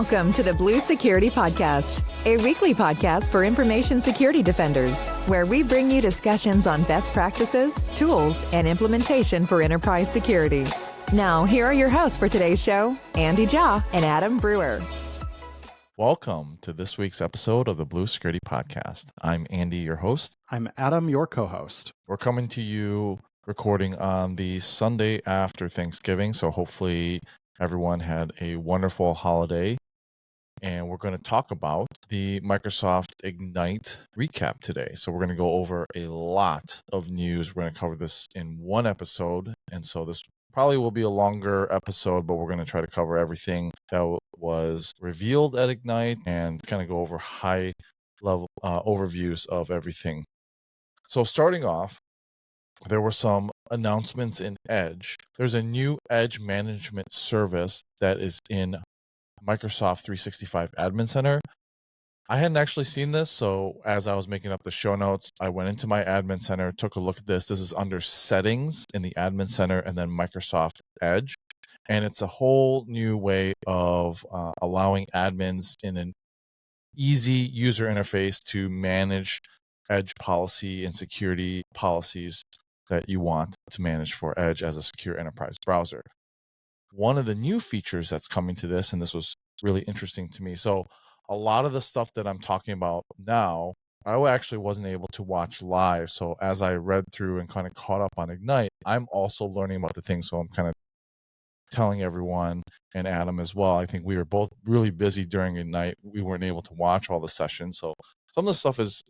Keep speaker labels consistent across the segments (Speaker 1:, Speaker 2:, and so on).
Speaker 1: Welcome to the Blue Security Podcast, a weekly podcast for information security defenders, where we bring you discussions on best practices, tools, and implementation for enterprise security. Now, here are your hosts for today's show, Andy Jha and Adam Brewer.
Speaker 2: Welcome to this week's episode of the Blue Security Podcast. I'm Andy, your host.
Speaker 3: I'm Adam, your co-host.
Speaker 2: We're coming to you recording on the Sunday after Thanksgiving, so hopefully everyone had a wonderful holiday. And we're going to talk about the Microsoft Ignite recap today. So we're going to go over a lot of news. We're going to cover this in one episode. And so this probably will be a longer episode, but we're going to try to cover everything that was revealed at Ignite and kind of go over high level overviews of everything. So starting off, there were some announcements in Edge. There's a new Edge management service that is in Microsoft 365 Admin Center. I hadn't actually seen this, so as I was making up the show notes, I went into my Admin Center, took a look at this. This is under Settings in the Admin Center and then Microsoft Edge. And it's a whole new way of allowing admins in an easy user interface to manage Edge policy and security policies that you want to manage for Edge as a secure enterprise browser. One of the new features that's coming to this, and this was really interesting to me. So a lot of the stuff that I'm talking about now, I actually wasn't able to watch live. So as I read through and kind of caught up on Ignite, I'm also learning about the things. So I'm kind of telling everyone, and Adam as well. I think we were both really busy during Ignite. We weren't able to watch all the sessions. So some of the stuff is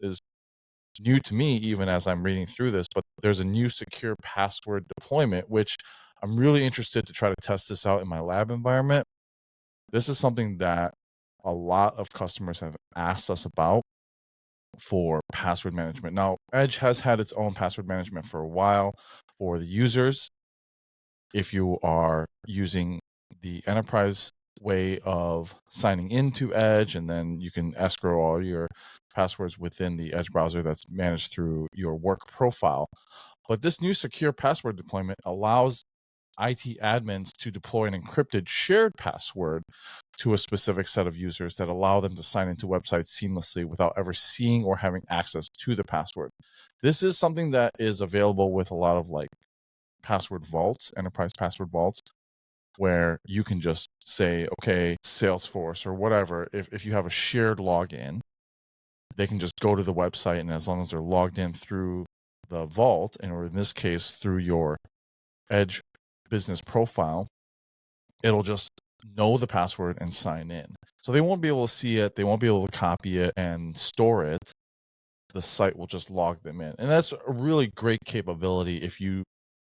Speaker 2: new to me, even as I'm reading through this, but there's a new secure password deployment, which I'm really interested to try to test this out in my lab environment. This is something that a lot of customers have asked us about for password management. Now, Edge has had its own password management for a while for the users. If you are using the enterprise way of signing into Edge, and then you can escrow all your passwords within the Edge browser that's managed through your work profile. But this new secure password deployment allows IT admins to deploy an encrypted shared password to a specific set of users that allow them to sign into websites seamlessly without ever seeing or having access to the password. This is something that is available with a lot of like password vaults, enterprise password vaults, where you can just say, okay, Salesforce or whatever, if you have a shared login, they can just go to the website, and as long as they're logged in through the vault, and or in this case through your Edge business profile, it'll just know the password and sign in. So they won't be able to see it, they won't be able to copy it and store it. The site will just log them in. And that's a really great capability. If you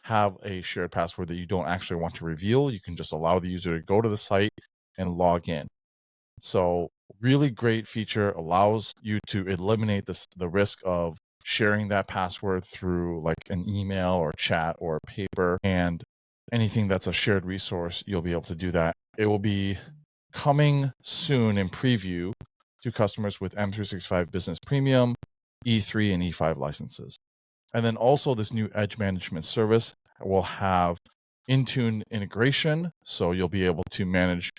Speaker 2: have a shared password that you don't actually want to reveal, you can just allow the user to go to the site and log in. So really great feature, allows you to eliminate the risk of sharing that password through like an email or chat or paper, and anything that's a shared resource, you'll be able to do that. It will be coming soon in preview to customers with M365 Business Premium, E3, and E5 licenses. And then also this new Edge management service will have Intune integration. So you'll be able to manage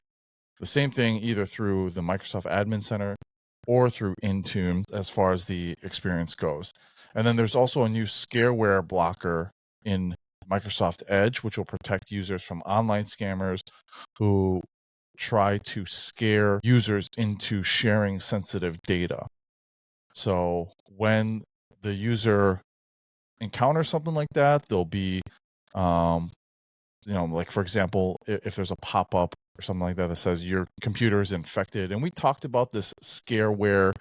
Speaker 2: the same thing either through the Microsoft Admin Center or through Intune as far as the experience goes. And then there's also a new scareware blocker in Microsoft Edge, which will protect users from online scammers who try to scare users into sharing sensitive data. So when the user encounters something like that, there'll be, like for example, if there's a pop-up or something like that says your computer is infected. And we talked about this scareware,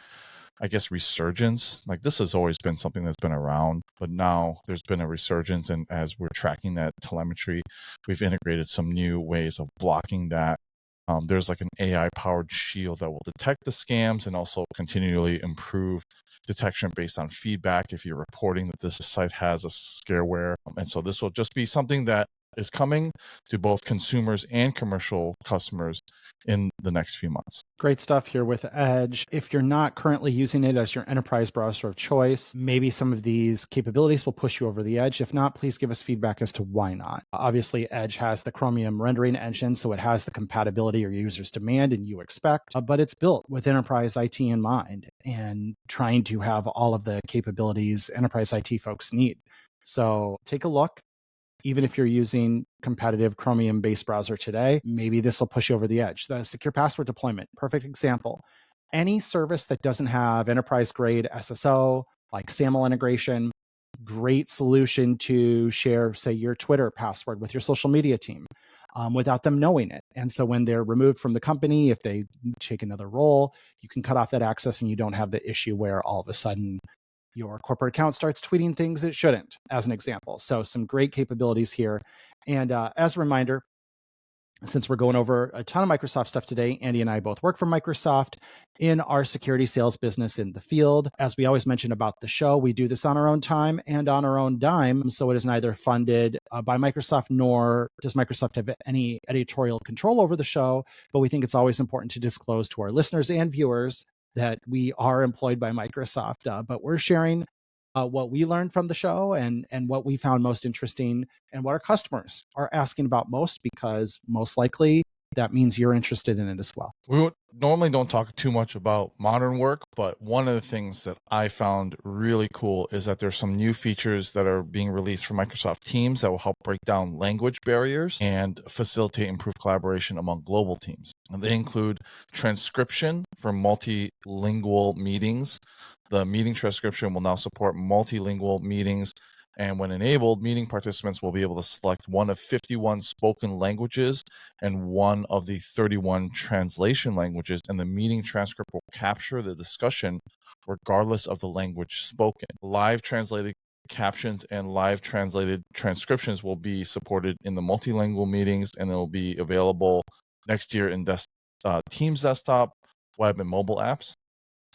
Speaker 2: I guess, resurgence. Like this has always been something that's been around, but now there's been a resurgence. And as we're tracking that telemetry, we've integrated some new ways of blocking that. There's like an AI-powered shield that will detect the scams and also continually improve detection based on feedback if you're reporting that this site has a scareware. And so this will just be something that is coming to both consumers and commercial customers in the next few months.
Speaker 3: Great stuff here with Edge. If you're not currently using it as your enterprise browser of choice, maybe some of these capabilities will push you over the edge. If not, please give us feedback as to why not. Obviously, Edge has the Chromium rendering engine, so it has the compatibility your users demand and you expect, but it's built with enterprise IT in mind and trying to have all of the capabilities enterprise IT folks need. So take a look. Even if you're using competitive Chromium-based browser today, maybe this will push you over the edge. The secure password deployment, perfect example. Any service that doesn't have enterprise-grade SSO, like SAML integration, great solution to share, say, your Twitter password with your social media team without them knowing it. And so when they're removed from the company, if they take another role, you can cut off that access and you don't have the issue where all of a sudden your corporate account starts tweeting things it shouldn't, as an example. So some great capabilities here. And as a reminder, since we're going over a ton of Microsoft stuff today, Andy and I both work for Microsoft in our security sales business in the field. As we always mention about the show, we do this on our own time and on our own dime. So it is neither funded by Microsoft, nor does Microsoft have any editorial control over the show. But we think it's always important to disclose to our listeners and viewers that we are employed by Microsoft, but we're sharing what we learned from the show and what we found most interesting and what our customers are asking about most, because most likely that means you're interested in it as well.
Speaker 2: We normally don't talk too much about modern work, but one of the things that I found really cool is that there's some new features that are being released from Microsoft Teams that will help break down language barriers and facilitate improved collaboration among global teams. And they include transcription for multilingual meetings. The meeting transcription will now support multilingual meetings. And when enabled, meeting participants will be able to select one of 51 spoken languages and one of the 31 translation languages, and the meeting transcript will capture the discussion regardless of the language spoken. Live translated captions and live translated transcriptions will be supported in the multilingual meetings, and they'll be available next year in Teams desktop, web, and mobile apps.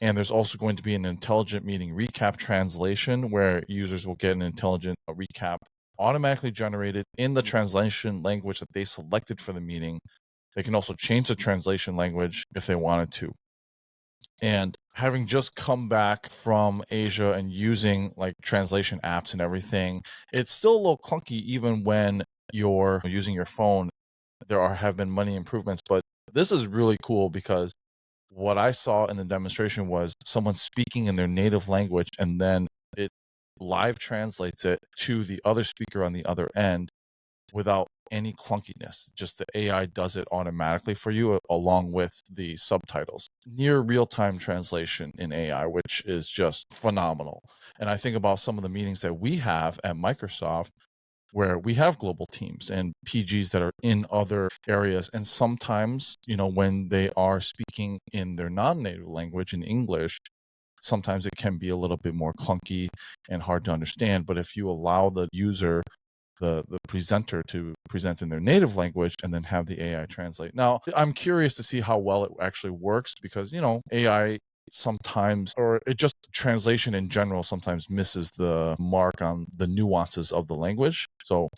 Speaker 2: And there's also going to be an intelligent meeting recap translation where users will get an intelligent recap automatically generated in the translation language that they selected for the meeting. They can also change the translation language if they wanted to. And having just come back from Asia and using like translation apps and everything, it's still a little clunky even when you're using your phone. There have been many improvements, but this is really cool because what I saw in the demonstration was someone speaking in their native language, and then it live translates it to the other speaker on the other end without any clunkiness. Just the AI does it automatically for you along with the subtitles. Near real-time translation in AI, which is just phenomenal. And I think about some of the meetings that we have at Microsoft where we have global teams and PGs that are in other areas. And sometimes, when they are speaking in their non-native language in English, sometimes it can be a little bit more clunky and hard to understand. But if you allow the user, the presenter, to present in their native language and then have the AI translate. Now, I'm curious to see how well it actually works because, AI sometimes, or it just translation in general sometimes misses the mark on the nuances of the language. So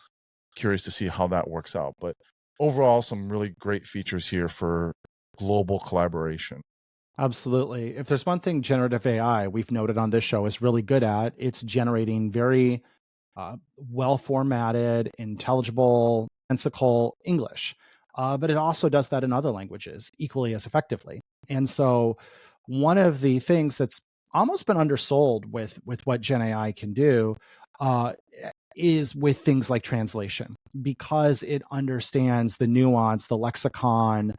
Speaker 2: curious to see how that works out. But overall, some really great features here for global collaboration.
Speaker 3: Absolutely. If there's one thing generative AI we've noted on this show is really good at, it's generating very well-formatted, intelligible, sensical English. But it also does that in other languages equally as effectively. And so one of the things that's almost been undersold with what Gen AI can do is with things like translation, because it understands the nuance, the lexicon,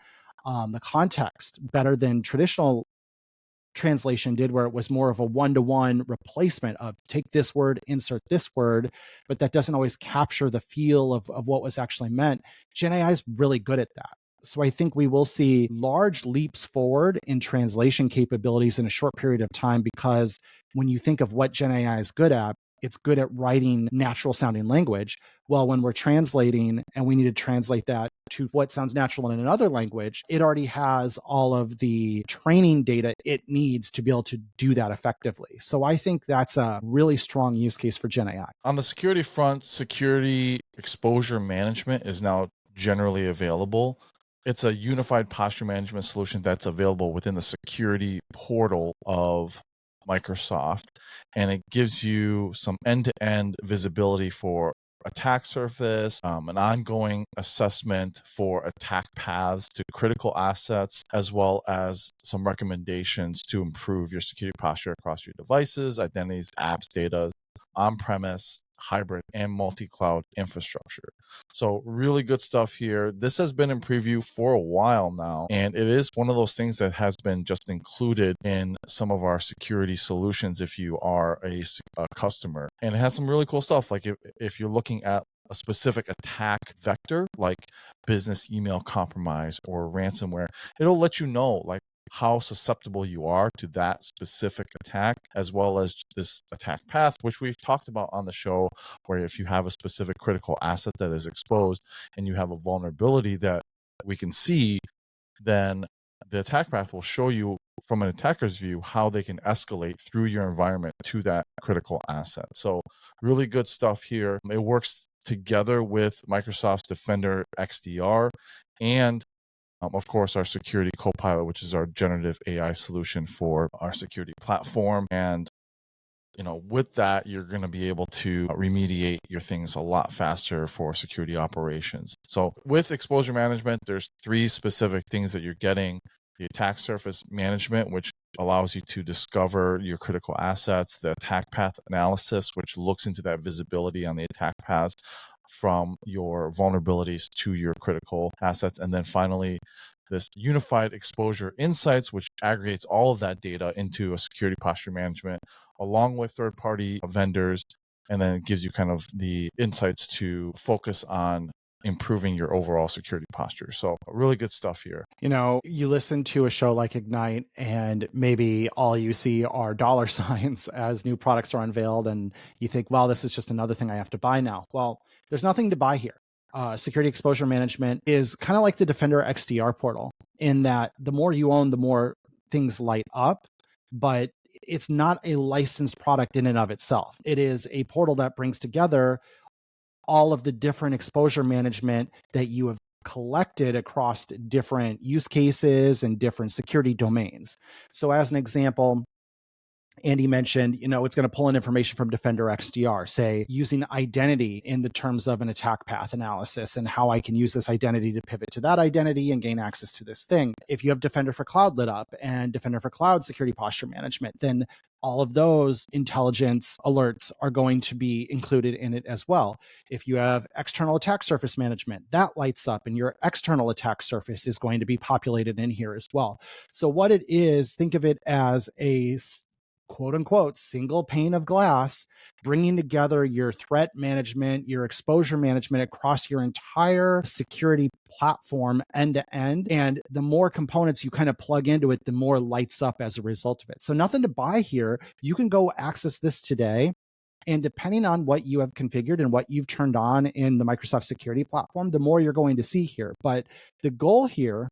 Speaker 3: the context better than traditional translation did, where it was more of a one-to-one replacement of take this word, insert this word, but that doesn't always capture the feel of what was actually meant. Gen AI is really good at that. So I think we will see large leaps forward in translation capabilities in a short period of time, because when you think of what Gen AI is good at, it's good at writing natural sounding language. Well, when we're translating and we need to translate that to what sounds natural in another language, it already has all of the training data it needs to be able to do that effectively. So I think that's a really strong use case for Gen AI.
Speaker 2: On the security front, security Exposure Management is now generally available. It's a unified posture management solution that's available within the security portal of Microsoft, and it gives you some end-to-end visibility for attack surface, an ongoing assessment for attack paths to critical assets, as well as some recommendations to improve your security posture across your devices, identities, apps, data, on-premise, hybrid, and multi-cloud infrastructure. So really good stuff here. This has been in preview for a while now, and it is one of those things that has been just included in some of our security solutions if you are a customer. And it has some really cool stuff. Like if you're looking at a specific attack vector, like business email compromise or ransomware, it'll let you know like how susceptible you are to that specific attack, as well as this attack path, which we've talked about on the show, where if you have a specific critical asset that is exposed and you have a vulnerability that we can see, then the attack path will show you from an attacker's view how they can escalate through your environment to that critical asset. So really good stuff here. It works together with Microsoft's Defender XDR and of course, our Security Copilot, which is our generative AI solution for our security platform. And, with that, you're going to be able to remediate your things a lot faster for security operations. So with exposure management, there's 3 specific things that you're getting. The attack surface management, which allows you to discover your critical assets, the attack path analysis, which looks into that visibility on the attack paths from your vulnerabilities to your critical assets. And then finally, this unified exposure insights, which aggregates all of that data into a security posture management along with third-party vendors. And then it gives you kind of the insights to focus on improving your overall security posture. So really good stuff here.
Speaker 3: You listen to a show like Ignite and maybe all you see are dollar signs as new products are unveiled and you think, wow, this is just another thing I have to buy now. Well, there's nothing to buy here. Security exposure management is kind of like the Defender XDR portal in that the more you own, the more things light up, but it's not a licensed product in and of itself. It is a portal that brings together all of the different exposure management that you have collected across different use cases and different security domains. So as an example, Andy mentioned, it's going to pull in information from Defender XDR, say using identity in the terms of an attack path analysis and how I can use this identity to pivot to that identity and gain access to this thing. If you have Defender for Cloud lit up and Defender for Cloud security posture management, then all of those intelligence alerts are going to be included in it as well. If you have external attack surface management, that lights up and your external attack surface is going to be populated in here as well. So what it is, think of it as a quote unquote single pane of glass, bringing together your threat management, your exposure management across your entire security platform end to end. And the more components you kind of plug into it, the more lights up as a result of it. So nothing to buy here. You can go access this today. And depending on what you have configured and what you've turned on in the Microsoft security platform, the more you're going to see here. But the goal here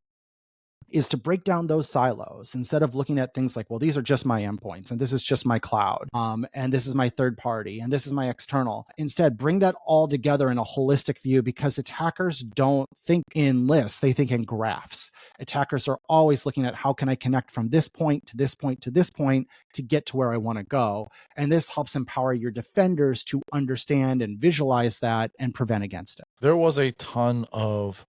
Speaker 3: is to break down those silos instead of looking at things like, well, these are just my endpoints and this is just my cloud and this is my third party and this is my external. Instead, bring that all together in a holistic view because attackers don't think in lists, they think in graphs. Attackers are always looking at how can I connect from this point to this point to this point to get to where I want to go. And this helps empower your defenders to understand and visualize that and prevent against it.
Speaker 2: There was a ton of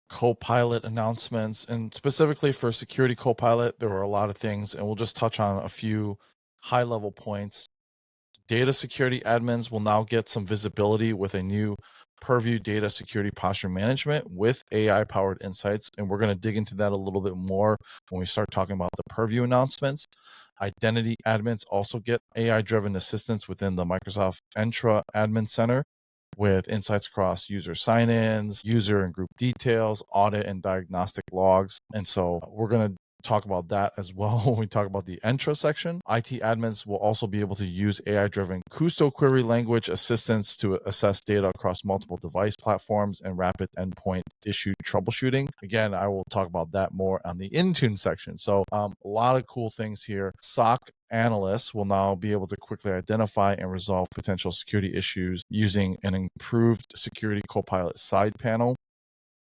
Speaker 2: Copilot announcements, and specifically for Security Copilot, there were a lot of things, and we'll just touch on a few high-level points. Data security admins will now get some visibility with a new Purview Data Security Posture Management with AI-powered insights, and we're going to dig into that a little bit more when we start talking about the Purview announcements. Identity admins also get AI-driven assistance within the Microsoft Entra Admin Center, with insights across user sign-ins, user and group details, audit and diagnostic logs. And so we're going to talk about that as well when we talk about the Entra section. IT admins will also be able to use AI-driven Kusto query language assistance to assess data across multiple device platforms and rapid endpoint issue troubleshooting. Again, I will talk about that more on the Intune section. So a lot of cool things here. SOC analysts will now be able to quickly identify and resolve potential security issues using an improved Security Copilot side panel,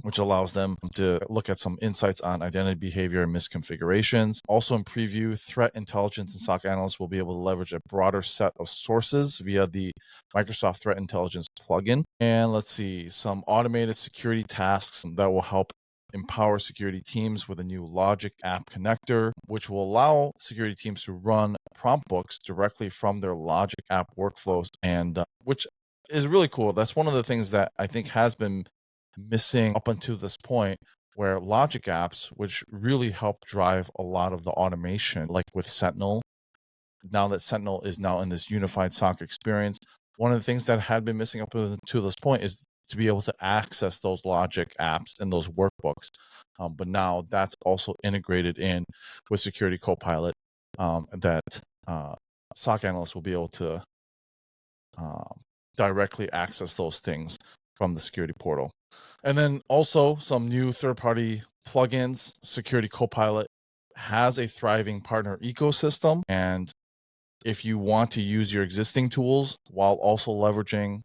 Speaker 2: which allows them to look at some insights on identity behavior and misconfigurations. Also in preview, threat intelligence and SOC analysts will be able to leverage a broader set of sources via the Microsoft Threat Intelligence plugin. And let's see, some automated security tasks that will help empower security teams with a new Logic app connector, which will allow security teams to run prompt books directly from their Logic app workflows, and which is really cool. That's one of the things that I think has been missing up until this point, where Logic apps, which really help drive a lot of the automation, like with Sentinel, now that Sentinel is now in this unified SOC experience, one of the things that had been missing up to this point is to be able to access those Logic apps and those workbooks. But now that's also integrated in with Security Copilot, that SOC analysts will be able to directly access those things from the security portal. And then also some new third-party plugins. Security Copilot has a thriving partner ecosystem, and if you want to use your existing tools while also leveraging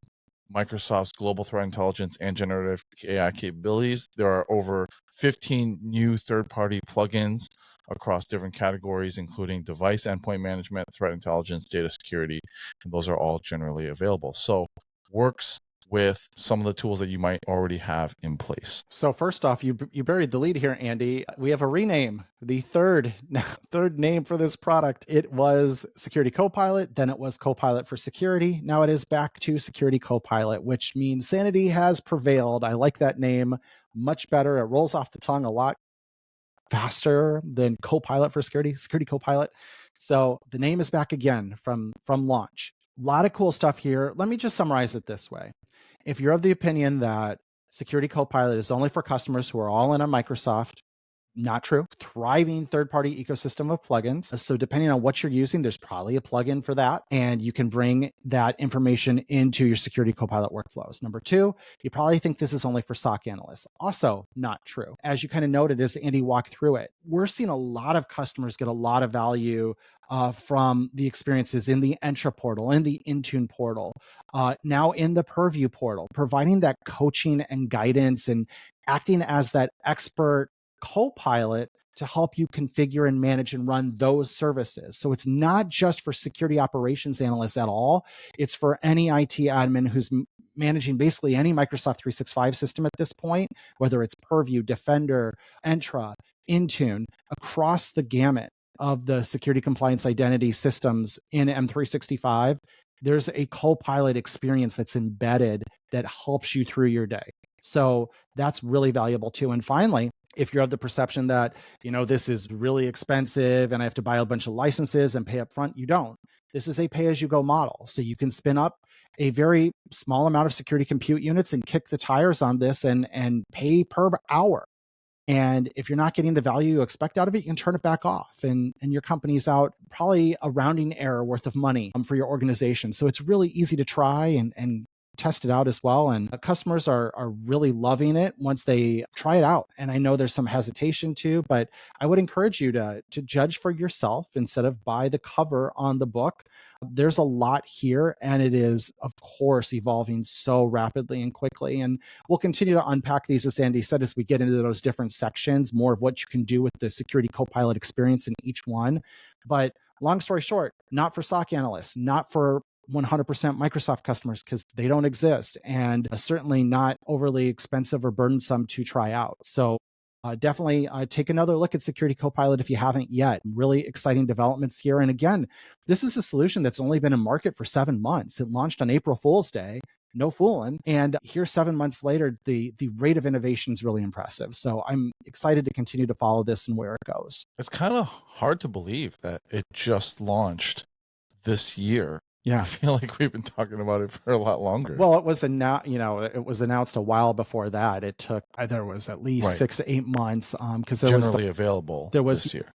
Speaker 2: Microsoft's global threat intelligence and generative AI capabilities, there are over 15 new third-party plugins across different categories, including device endpoint management, threat intelligence, data security, and those are all generally available. So works with some of the tools that you might already have in place.
Speaker 3: So first off, you buried the lead here, Andy. We have a rename, the third name for this product. It was Security Copilot, then it was Copilot for Security. Now it is back to Security Copilot, which means sanity has prevailed. I like that name much better. It rolls off the tongue a lot faster than Copilot for Security, Security Copilot. So the name is back again from launch. A lot of cool stuff here. Let me just summarize it this way. If you're of the opinion that Security Copilot is only for customers who are all in on Microsoft, not true. Thriving third-party ecosystem of plugins. So depending on what you're using, there's probably a plugin for that, and you can bring that information into your Security Copilot workflows. Number two, you probably think this is only for SOC analysts. Also not true. As you kind of noted as Andy walked through it, we're seeing a lot of customers get a lot of value from the experiences in the Entra portal, in the Intune portal, now in the Purview portal, providing that coaching and guidance and acting as that expert Copilot to help you configure and manage and run those services. So it's not just for security operations analysts at all. It's for any IT admin who's managing basically any Microsoft 365 system at this point, whether it's Purview, Defender, Entra, Intune, across the gamut of the security compliance identity systems in M365. There's a Copilot experience that's embedded that helps you through your day. So that's really valuable too. And finally, if you're of the perception that, this is really expensive and I have to buy a bunch of licenses and pay up front, you don't. This is a pay-as-you-go model. So you can spin up a very small amount of security compute units and kick the tires on this and pay per hour. And if you're not getting the value you expect out of it, you can turn it back off. And your company's out probably a rounding error worth of money for your organization. So it's really easy to try and test it out as well. And customers are really loving it once they try it out. And I know there's some hesitation too, but I would encourage you to judge for yourself instead of buy the cover on the book. There's a lot here, and it is, of course, evolving so rapidly and quickly. And we'll continue to unpack these, as Andy said, as we get into those different sections, more of what you can do with the Security Copilot experience in each one. But long story short, not for SOC analysts, not for 100% Microsoft customers, because they don't exist, and certainly not overly expensive or burdensome to try out. So definitely take another look at Security Copilot if you haven't yet. Really exciting developments here. And again, this is a solution that's only been in market for 7 months. It launched on April Fool's Day. No fooling. And here 7 months later, the rate of innovation is really impressive. So I'm excited to continue to follow this and where it goes.
Speaker 2: It's kind of hard to believe that it just launched this year.
Speaker 3: Yeah,
Speaker 2: I feel like we've been talking about it for a lot longer.
Speaker 3: Well, it was announced a while before that. It took there was at least 6 to 8 months because there
Speaker 2: generally available. There was this year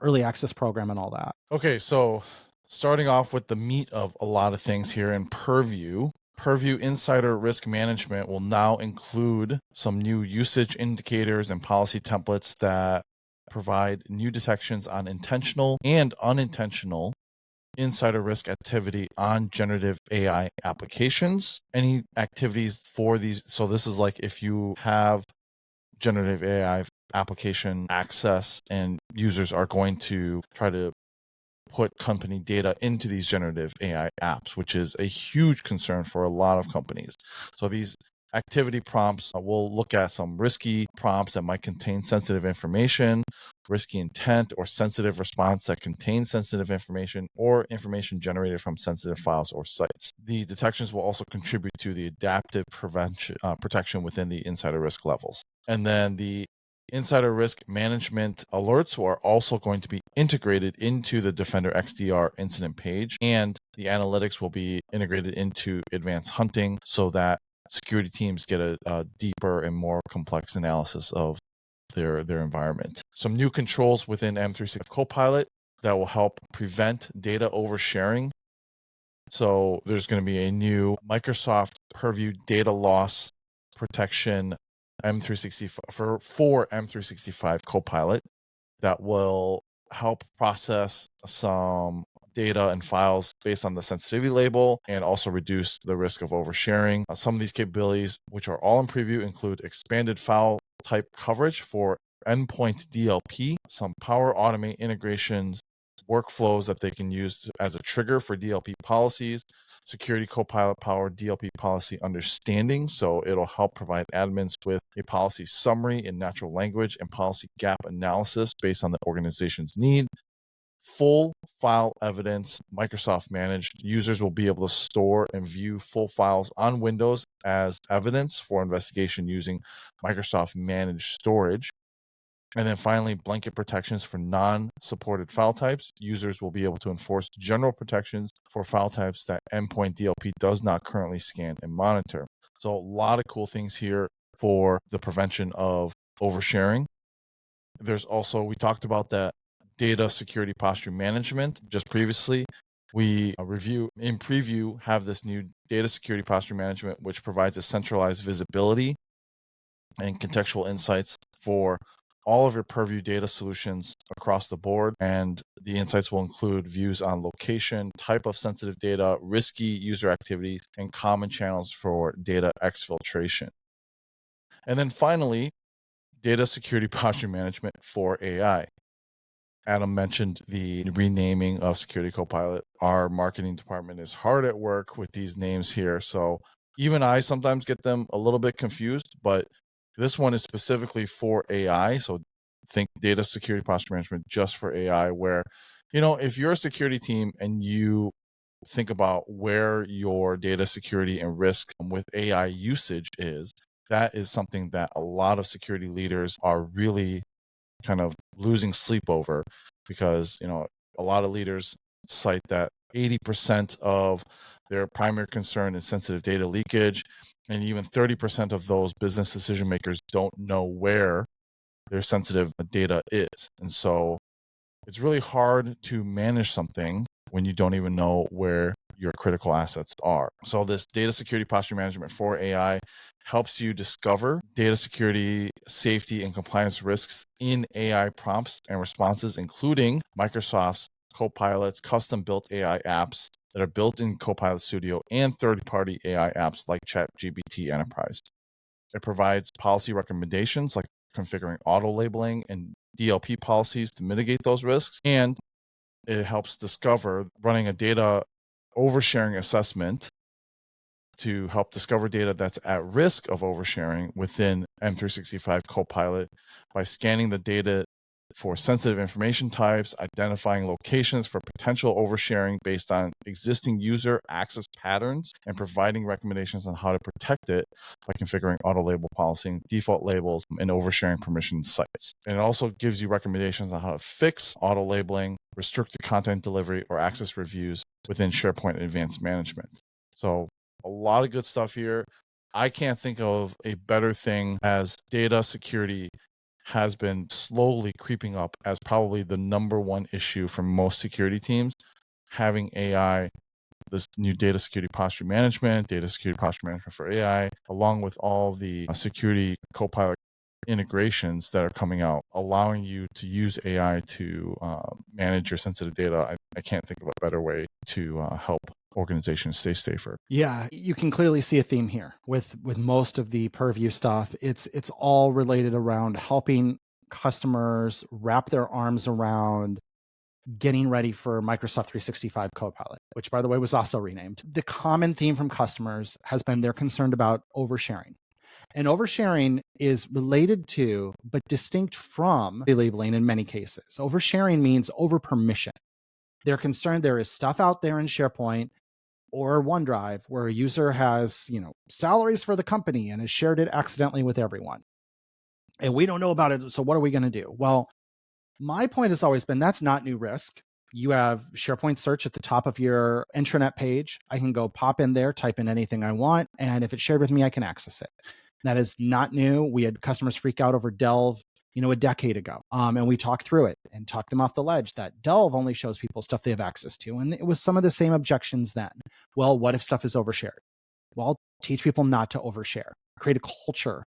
Speaker 3: early access program and all that.
Speaker 2: Okay, so starting off with the meat of a lot of things here in Purview. Purview Insider Risk Management will now include some new usage indicators and policy templates that provide new detections on intentional and unintentional insider risk activity on generative AI applications. Any activities for these, so this is like if you have generative AI application access and users are going to try to put company data into these generative AI apps, which is a huge concern for a lot of companies. So these activity prompts, we'll look at some risky prompts that might contain sensitive information, risky intent, or sensitive response that contains sensitive information, or information generated from sensitive files or sites. The detections will also contribute to the adaptive protection within the insider risk levels. And then the insider risk management alerts are also going to be integrated into the Defender XDR incident page, and the analytics will be integrated into advanced hunting so that security teams get a deeper and more complex analysis of their environment. Some new controls within M365 Copilot that will help prevent data oversharing. So there's going to be a new Microsoft Purview data loss protection M365 for M365 Copilot that will help process some data and files based on the sensitivity label and also reduce the risk of oversharing. Some of these capabilities, which are all in preview, include expanded file type coverage for endpoint DLP, some Power Automate integrations, workflows that they can use as a trigger for DLP policies, Security Copilot powered DLP policy understanding. So it'll help provide admins with a policy summary in natural language and policy gap analysis based on the organization's need. Full file evidence, Microsoft managed. Users will be able to store and view full files on Windows as evidence for investigation using Microsoft managed storage. And then finally, blanket protections for non-supported file types. Users will be able to enforce general protections for file types that endpoint DLP does not currently scan and monitor. So a lot of cool things here for the prevention of oversharing. There's also, we talked about that data security posture management just previously. We preview have this new data security posture management, which provides a centralized visibility and contextual insights for all of your Purview data solutions across the board. And the insights will include views on location, type of sensitive data, risky user activities, and common channels for data exfiltration. And then finally, data security posture management for AI. Adam mentioned the renaming of Security Copilot. Our marketing department is hard at work with these names here. So even I sometimes get them a little bit confused, but this one is specifically for AI. So think data security posture management just for AI, where, if you're a security team and you think about where your data security and risk with AI usage is, that is something that a lot of security leaders are really kind of losing sleep over, because a lot of leaders cite that 80% of their primary concern is sensitive data leakage, and even 30% of those business decision makers don't know where their sensitive data is. And so it's really hard to manage something when you don't even know where your critical assets are. So this data security posture management for AI helps you discover data security, safety, and compliance risks in AI prompts and responses, including Microsoft's Copilot's custom-built AI apps that are built in Copilot Studio and third-party AI apps like ChatGPT Enterprise. It provides policy recommendations like configuring auto-labeling and DLP policies to mitigate those risks, and it helps discover running a data oversharing assessment to help discover data that's at risk of oversharing within M365 Copilot by scanning the data for sensitive information types, identifying locations for potential oversharing based on existing user access patterns, and providing recommendations on how to protect it by configuring auto-label policy, default labels, and oversharing permission sites. And it also gives you recommendations on how to fix auto-labeling, restricted content delivery, or access reviews within SharePoint Advanced Management. So a lot of good stuff here. I can't think of a better thing, as data security has been slowly creeping up as probably the number one issue for most security teams. Having AI, this new data security posture management for AI, along with all the security Copilot integrations that are coming out, allowing you to use AI to manage your sensitive data. I can't think of a better way to help organizations stay safer.
Speaker 3: Yeah, you can clearly see a theme here with most of the Purview stuff. It's all related around helping customers wrap their arms around getting ready for Microsoft 365 Copilot, which, by the way, was also renamed. The common theme from customers has been they're concerned about oversharing. And oversharing is related to, but distinct from, labeling in many cases. Oversharing means overpermission. They're concerned there is stuff out there in SharePoint or OneDrive where a user has, salaries for the company and has shared it accidentally with everyone. And we don't know about it, so what are we going to do? Well, my point has always been that's not new risk. You have SharePoint search at the top of your intranet page. I can go pop in there, type in anything I want, and if it's shared with me, I can access it. That is not new. We had customers freak out over Delve, a decade ago. And we talked through it and talked them off the ledge that Delve only shows people stuff they have access to. And it was some of the same objections then. Well, what if stuff is overshared? Well, teach people not to overshare. Create a culture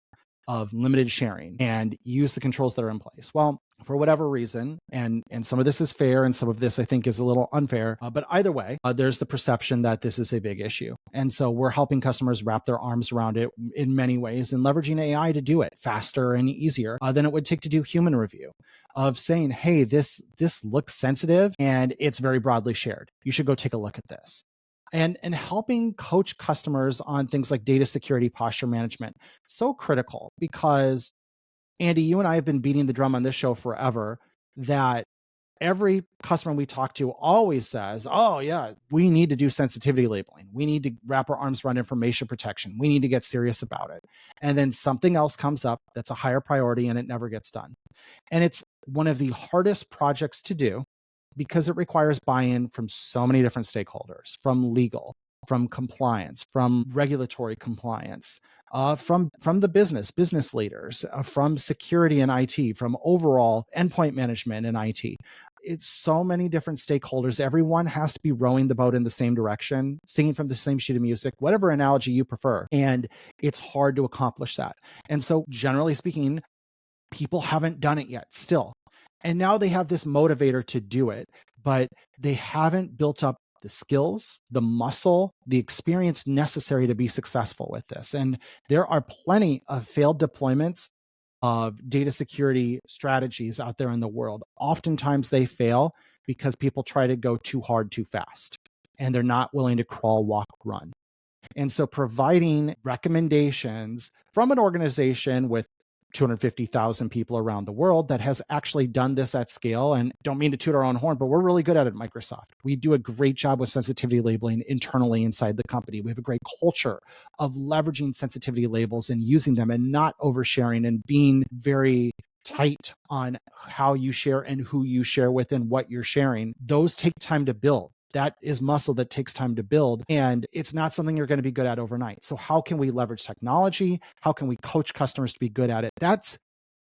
Speaker 3: of limited sharing and use the controls that are in place. Well, for whatever reason, and some of this is fair and some of this I think is a little unfair, but either way, there's the perception that this is a big issue. And so we're helping customers wrap their arms around it in many ways and leveraging AI to do it faster and easier than it would take to do human review of saying, hey, this looks sensitive and it's very broadly shared. You should go take a look at this. And helping coach customers on things like data security, posture management. So critical because, Andy, you and I have been beating the drum on this show forever that every customer we talk to always says, oh yeah, we need to do sensitivity labeling. We need to wrap our arms around information protection. We need to get serious about it. And then something else comes up that's a higher priority and it never gets done. And it's one of the hardest projects to do because it requires buy-in from so many different stakeholders, from legal, from compliance, from regulatory compliance, from the business leaders, from security and IT, from overall endpoint management and IT. It's so many different stakeholders. Everyone has to be rowing the boat in the same direction, singing from the same sheet of music, whatever analogy you prefer. And it's hard to accomplish that. And so generally speaking, people haven't done it yet still. And now they have this motivator to do it, but they haven't built up the skills, the muscle, the experience necessary to be successful with this. And there are plenty of failed deployments of data security strategies out there in the world. Oftentimes they fail because people try to go too hard, too fast, and they're not willing to crawl, walk, run. And so providing recommendations from an organization with 250,000 people around the world that has actually done this at scale. And don't mean to toot our own horn, but we're really good at it at Microsoft. We do a great job with sensitivity labeling internally inside the company. We have a great culture of leveraging sensitivity labels and using them and not oversharing and being very tight on how you share and who you share with and what you're sharing. Those take time to build. That is muscle that takes time to build, and it's not something you're going to be good at overnight. So how can we leverage technology? How can we coach customers to be good at it? That's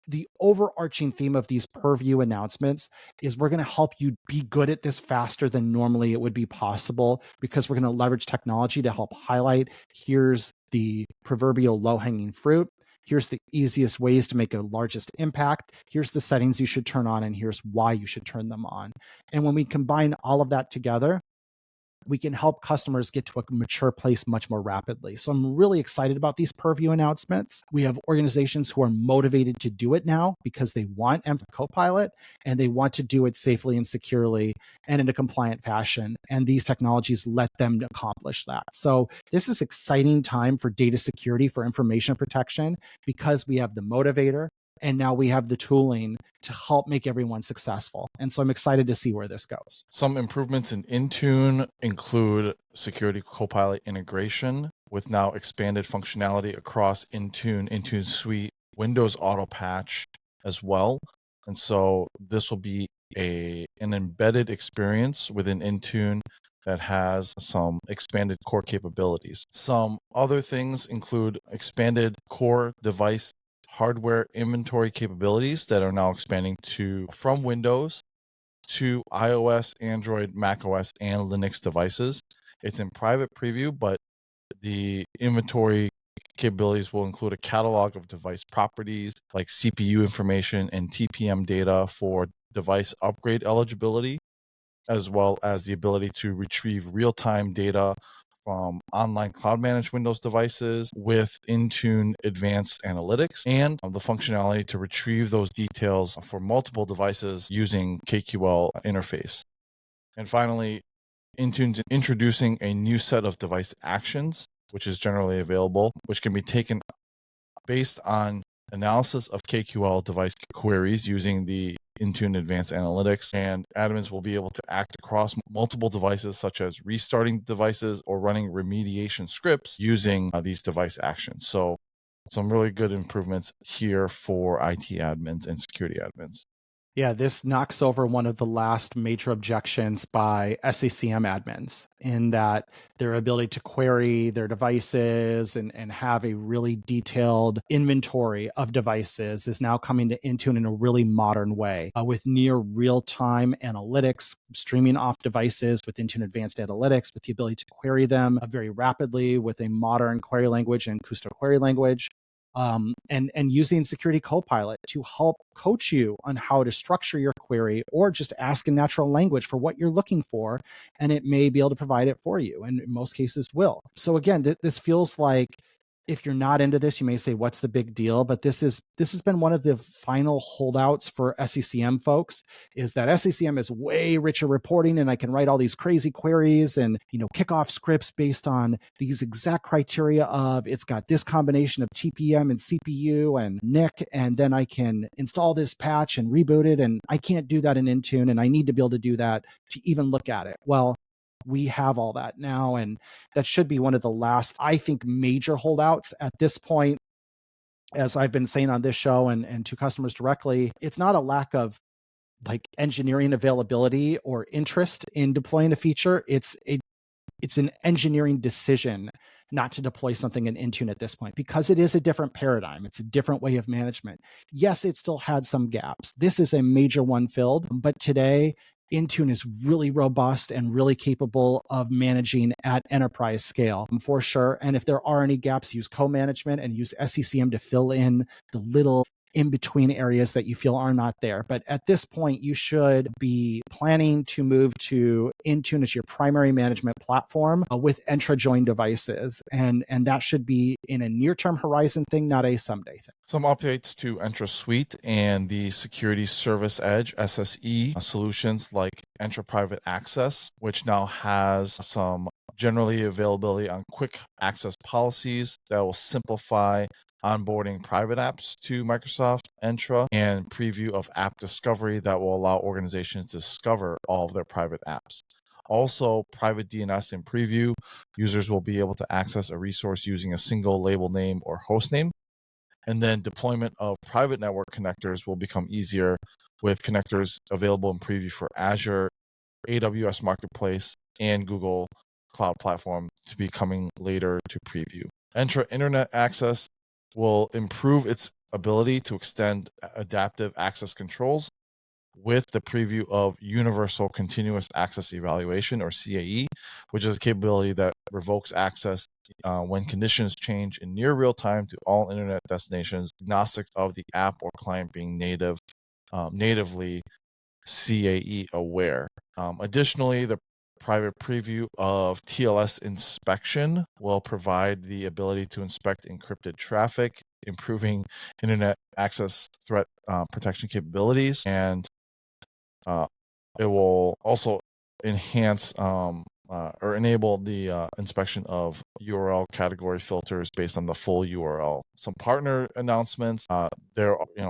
Speaker 3: the overarching theme of these Purview announcements is we're going to help you be good at this faster than normally it would be possible because we're going to leverage technology to help highlight, here's the proverbial low-hanging fruit. Here's the easiest ways to make a largest impact. Here's the settings you should turn on, and here's why you should turn them on. And when we combine all of that together, we can help customers get to a mature place much more rapidly. So I'm really excited about these Purview announcements. We have organizations who are motivated to do it now because they want Copilot and they want to do it safely and securely and in a compliant fashion. And these technologies let them accomplish that. So this is exciting time for data security, for information protection, because we have the motivator, and now we have the tooling to help make everyone successful. And so I'm excited to see where this goes.
Speaker 2: Some improvements in Intune include Security Copilot integration with now expanded functionality across Intune, Intune Suite, Windows Auto Patch as well. And so this will be an embedded experience within Intune that has some expanded core capabilities. Some other things include expanded core device hardware inventory capabilities that are now expanding from Windows to iOS, Android, macOS, and Linux devices. It's in private preview, but the inventory capabilities will include a catalog of device properties like CPU information and TPM data for device upgrade eligibility, as well as the ability to retrieve real-time data from online cloud managed Windows devices with Intune Advanced Analytics, and the functionality to retrieve those details for multiple devices using KQL interface. And finally, Intune's introducing a new set of device actions, which is generally available, which can be taken based on analysis of KQL device queries using the Intune Advanced Analytics, and admins will be able to act across multiple devices, such as restarting devices or running remediation scripts using these device actions. So some really good improvements here for IT admins and security admins.
Speaker 3: Yeah, this knocks over one of the last major objections by SCCM admins in that their ability to query their devices and have a really detailed inventory of devices is now coming to Intune in a really modern way with near real-time analytics, streaming off devices with Intune Advanced Analytics, with the ability to query them very rapidly with a modern query language and Kusto query language. And using Security Copilot to help coach you on how to structure your query, or just ask in natural language for what you're looking for, and it may be able to provide it for you, and in most cases will. So again, this feels like, if you're not into this, you may say, what's the big deal? But this has been one of the final holdouts for SCCM folks, is that SCCM is way richer reporting, and I can write all these crazy queries and, kick off scripts based on these exact criteria of it's got this combination of TPM and CPU and NIC, and then I can install this patch and reboot it. And I can't do that in Intune, and I need to be able to do that to even look at it. Well, we have all that now, and that should be one of the last, I think, major holdouts at this point. As I've been saying on this show and to customers directly, it's not a lack of engineering availability or interest in deploying a feature. It's an engineering decision not to deploy something in Intune at this point, because it is a different paradigm. It's a different way of management. Yes, it still had some gaps. This is a major one filled, but today Intune is really robust and really capable of managing at enterprise scale, for sure. And if there are any gaps, use co-management and use SCCM to fill in the little in-between areas that you feel are not there. But at this point, you should be planning to move to Intune as your primary management platform with Entra joined devices. And that should be in a near-term horizon thing, not a someday thing.
Speaker 2: Some updates to Entra Suite and the Security Service Edge SSE solutions like Entra Private Access, which now has some generally availability on quick access policies that will simplify onboarding private apps to Microsoft Entra, and preview of app discovery that will allow organizations to discover all of their private apps. Also, private DNS in preview, users will be able to access a resource using a single label name or host name. And then deployment of private network connectors will become easier with connectors available in preview for Azure, AWS Marketplace, and Google Cloud Platform to be coming later to preview. Entra Internet Access will improve its ability to extend adaptive access controls with the preview of Universal Continuous Access Evaluation, or CAE, which is a capability that revokes access when conditions change in near real time to all internet destinations, agnostic of the app or client being natively CAE aware. Additionally, the private preview of TLS inspection will provide the ability to inspect encrypted traffic, improving internet access threat protection capabilities, and it will also enhance or enable the inspection of URL category filters based on the full URL. Some partner announcements.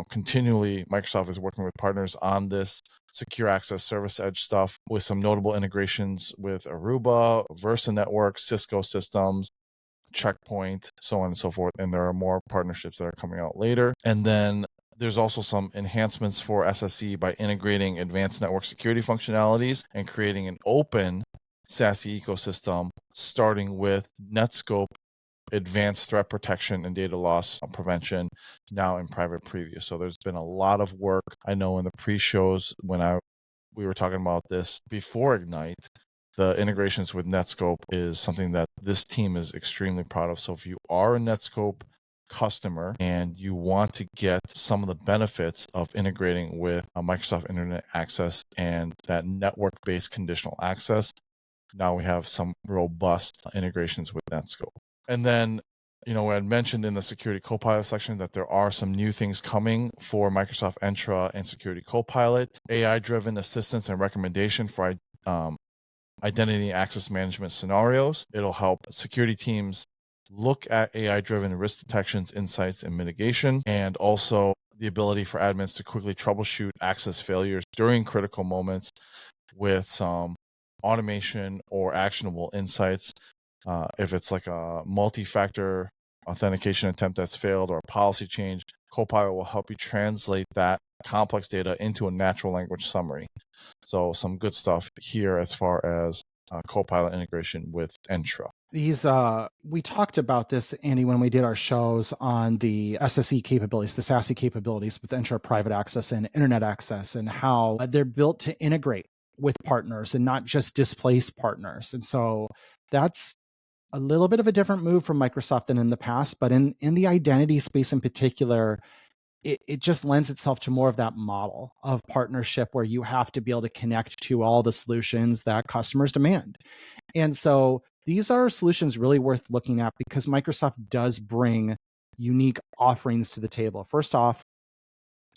Speaker 2: Continually, Microsoft is working with partners on this secure access service edge stuff, with some notable integrations with Aruba, Versa Network, Cisco Systems, Checkpoint, so on and so forth. And there are more partnerships that are coming out later. And then there's also some enhancements for SSE by integrating advanced network security functionalities and creating an open SASE ecosystem, starting with Netscope Advanced Threat Protection and Data Loss Prevention, now in private preview. So there's been a lot of work. I know in the pre-shows when we were talking about this before Ignite, the integrations with Netscope is something that this team is extremely proud of. So if you are a Netscope customer and you want to get some of the benefits of integrating with Microsoft Internet Access and that network-based conditional access, now we have some robust integrations with Netscope. And then, I had mentioned in the Security Copilot section that there are some new things coming for Microsoft Entra and Security Copilot, AI-driven assistance and recommendation for identity access management scenarios. It'll help security teams look at AI-driven risk detections, insights, and mitigation, and also the ability for admins to quickly troubleshoot access failures during critical moments with some automation or actionable insights. If it's like a multi-factor authentication attempt that's failed or a policy change, Copilot will help you translate that complex data into a natural language summary. So some good stuff here as far as Copilot integration with Entra.
Speaker 3: We talked about this, Andy, when we did our shows on the SSE capabilities, the SASE capabilities with Entra Private Access and Internet Access, and how they're built to integrate with partners and not just displace partners. And so that's a little bit of a different move from Microsoft than in the past, but in the identity space in particular, it just lends itself to more of that model of partnership where you have to be able to connect to all the solutions that customers demand. And so these are solutions really worth looking at because Microsoft does bring unique offerings to the table. First off,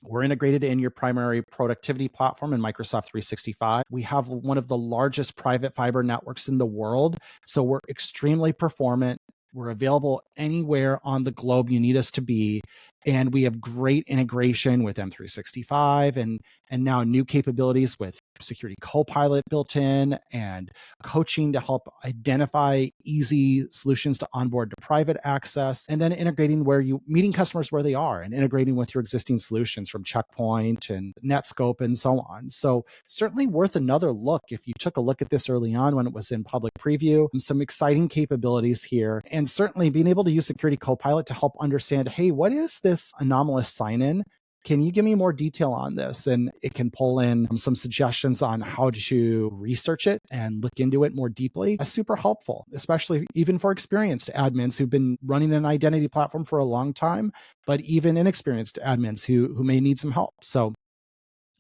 Speaker 3: we're integrated in your primary productivity platform in Microsoft 365. We have one of the largest private fiber networks in the world, so we're extremely performant. We're available anywhere on the globe you need us to be. And we have great integration with M365 and now new capabilities with Security Copilot built in and coaching to help identify easy solutions to onboard to private access, and then integrating meeting customers where they are and integrating with your existing solutions from Checkpoint and Netscope and so on. So certainly worth another look if you took a look at this early on when it was in public preview. And some exciting capabilities here, and certainly being able to use Security Copilot to help understand, hey, what is this anomalous sign-in? Can you give me more detail on this? And it can pull in some suggestions on how to research it and look into it more deeply. That's super helpful, especially even for experienced admins who've been running an identity platform for a long time, but even inexperienced admins who may need some help. So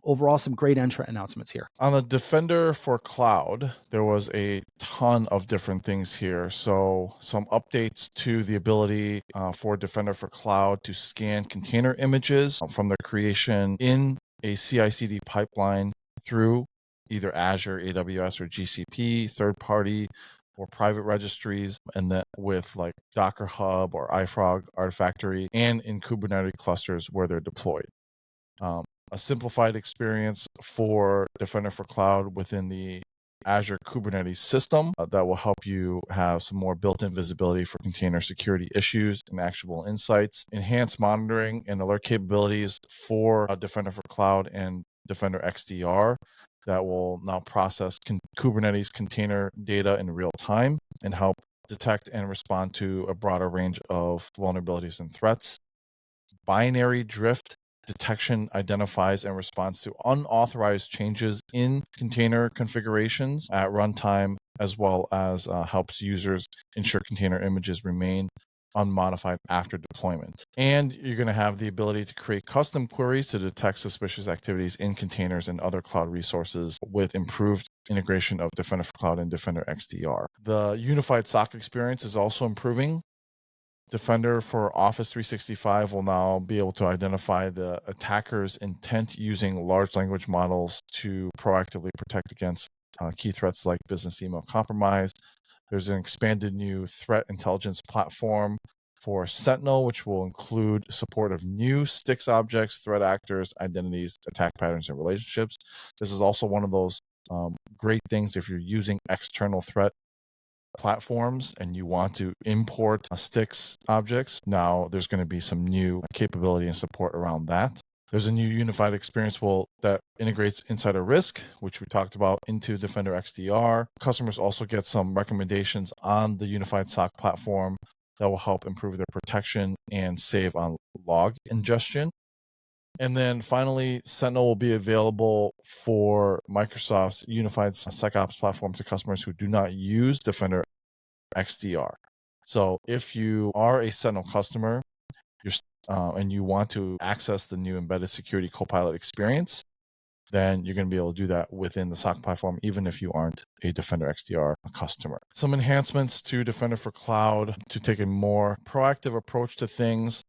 Speaker 3: overall, some great Entra announcements here.
Speaker 2: On the Defender for Cloud, there was a ton of different things here. So some updates to the ability for Defender for Cloud to scan container images from their creation in a CI/CD pipeline through either Azure, AWS, or GCP, third-party or private registries, and that with like Docker Hub or iFrog Artifactory, and in Kubernetes clusters where they're deployed. A simplified experience for Defender for Cloud within the Azure Kubernetes system that will help you have some more built-in visibility for container security issues and actionable insights, enhanced monitoring and alert capabilities for Defender for Cloud and Defender XDR that will now process Kubernetes container data in real time and help detect and respond to a broader range of vulnerabilities and threats. Binary drift detection identifies and responds to unauthorized changes in container configurations at runtime, as well as helps users ensure container images remain unmodified after deployment. And you're going to have the ability to create custom queries to detect suspicious activities in containers and other cloud resources with improved integration of Defender for Cloud and Defender XDR. The unified SOC experience is also improving. Defender for Office 365 will now be able to identify the attacker's intent using large language models to proactively protect against key threats like business email compromise. There's an expanded new threat intelligence platform for Sentinel, which will include support of new STIX objects, threat actors, identities, attack patterns, and relationships. This is also one of those great things if you're using external threat platforms and you want to import STIX objects. Now there's going to be some new capability and support around that. There's a new unified experience that integrates insider risk, which we talked about, into Defender XDR. Customers also get some recommendations on the unified SOC platform that will help improve their protection and save on log ingestion. And then finally, Sentinel will be available for Microsoft's unified SecOps platform to customers who do not use Defender XDR. So if you are a Sentinel customer and you want to access the new embedded security Copilot experience, then you're going to be able to do that within the SOC platform, even if you aren't a Defender XDR customer. Some enhancements to Defender for Cloud to take a more proactive approach to things.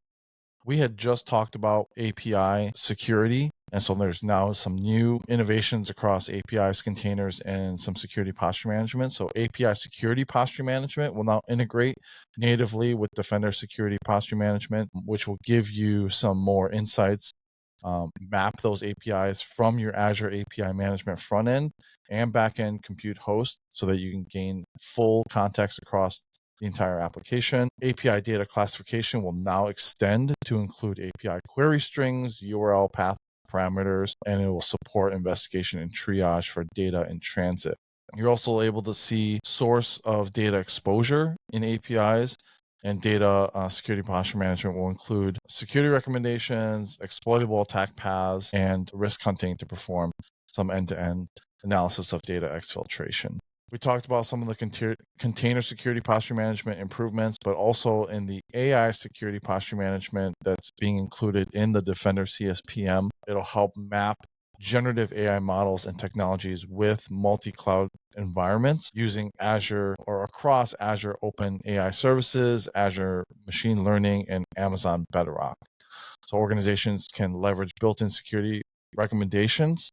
Speaker 2: We had just talked about API security, and so there's now some new innovations across APIs, containers, and some security posture management. So API security posture management will now integrate natively with Defender security posture management, which will give you some more insights. Map those APIs from your Azure API management front end and back end compute host so that you can gain full context across the entire application. API data classification will now extend to include API query strings, URL path parameters, and it will support investigation and triage for data in transit. You're also able to see source of data exposure in APIs, and data security posture management will include security recommendations, exploitable attack paths, and risk hunting to perform some end-to-end analysis of data exfiltration. We talked about some of the container security posture management improvements, but also in the AI security posture management that's being included in the Defender CSPM. It'll help map generative AI models and technologies with multi-cloud environments using Azure or across Azure Open AI Services, Azure Machine Learning, and Amazon Bedrock. So organizations can leverage built-in security recommendations